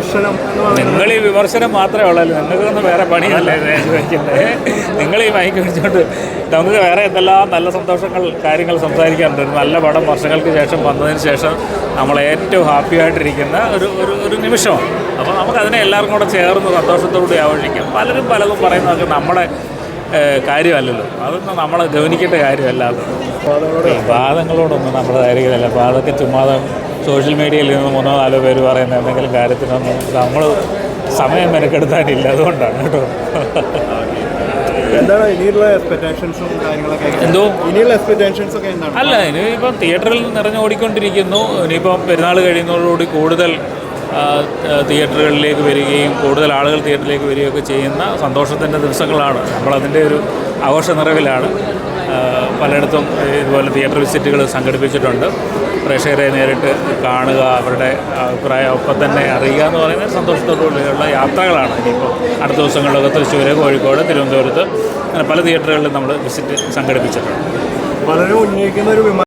വിമർശനം നിങ്ങൾ ഈ വിമർശനം മാത്രമേ ഉള്ളല്ലോ, നിങ്ങൾക്കൊന്നും വേറെ പണിയല്ലേ വയ്ക്കുന്നത്. നിങ്ങൾ ഈ മൈക്ക് പിടിച്ചോണ്ട് നമുക്ക് വേറെ എന്തെല്ലാം നല്ല കാര്യങ്ങൾ സംസാരിക്കാറുണ്ട്. ഒരു നല്ല പടം വർഷങ്ങൾക്ക് ശേഷം വന്നതിന് ശേഷം നമ്മൾ ഏറ്റവും ഹാപ്പി ആയിട്ടിരിക്കുന്ന ഒരു നിമിഷമാണ്. അപ്പോൾ നമുക്കതിനെ എല്ലാവർക്കും കൂടെ ചേർന്ന് സന്തോഷത്തോടുകൂടി ആഘോഷിക്കാം. പലരും പലതും പറയുന്നതൊക്കെ നമ്മുടെ കാര്യമല്ലല്ലോ, അതൊന്നും നമ്മൾ ഗവനിക്കേണ്ട കാര്യമല്ല. അത് വാദങ്ങളോടൊന്നും നമ്മുടെ കാര്യമില്ല. അപ്പോൾ അതൊക്കെ ചുമ്മാതെ സോഷ്യൽ മീഡിയയിൽ നിന്ന് 3-4 പേര് പറയുന്ന എന്തെങ്കിലും കാര്യത്തിനൊന്നും നമ്മൾ സമയം മെനക്കെടുത്താനില്ല. അതുകൊണ്ടാണ് കേട്ടോ. എന്താണ് ഇനിയുള്ള എക്സ്പെക്ടേഷൻസും കാര്യങ്ങളൊക്കെ? എന്തോ ഇനിയുള്ള എക്സ്പെക്ടേഷൻസ് ഒക്കെ എന്താണ്? അല്ല, ഇനിയിപ്പം തിയേറ്ററിൽ നിറഞ്ഞോടിക്കൊണ്ടിരിക്കുന്നു. ഇനിയിപ്പം പെരുന്നാൾ കഴിയുന്നതോടുകൂടി കൂടുതൽ തിയേറ്ററുകളിലേക്ക് വരികയും കൂടുതൽ ആളുകൾ തിയേറ്ററിലേക്ക് വരികയൊക്കെ ചെയ്യുന്ന സന്തോഷത്തിൻ്റെ ദിവസങ്ങളാണ്. നമ്മളതിൻ്റെ ഒരു ആഘോഷ നിറവിലാണ്. പലയിടത്തും ഇതുപോലെ തിയേറ്റർ വിസിറ്റുകൾ സംഘടിപ്പിച്ചിട്ടുണ്ട്. പ്രേക്ഷകരെ നേരിട്ട് കാണുക, അവരുടെ അഭിപ്രായം ഒപ്പം തന്നെ അറിയുക എന്ന് പറയുന്നത് സന്തോഷത്തോടുകൂടിയുള്ള യാത്രകളാണ്. ഇനിയിപ്പോൾ അടുത്ത ദിവസങ്ങളിലൊക്കെ തൃശ്ശൂർ, കോഴിക്കോട്, തിരുവനന്തപുരത്ത് അങ്ങനെ പല തിയേറ്ററുകളിലും നമ്മൾ വിസിറ്റ് സംഘടിപ്പിച്ചിട്ടുണ്ട്. വളരെ ഉന്നയിക്കുന്ന ഒരു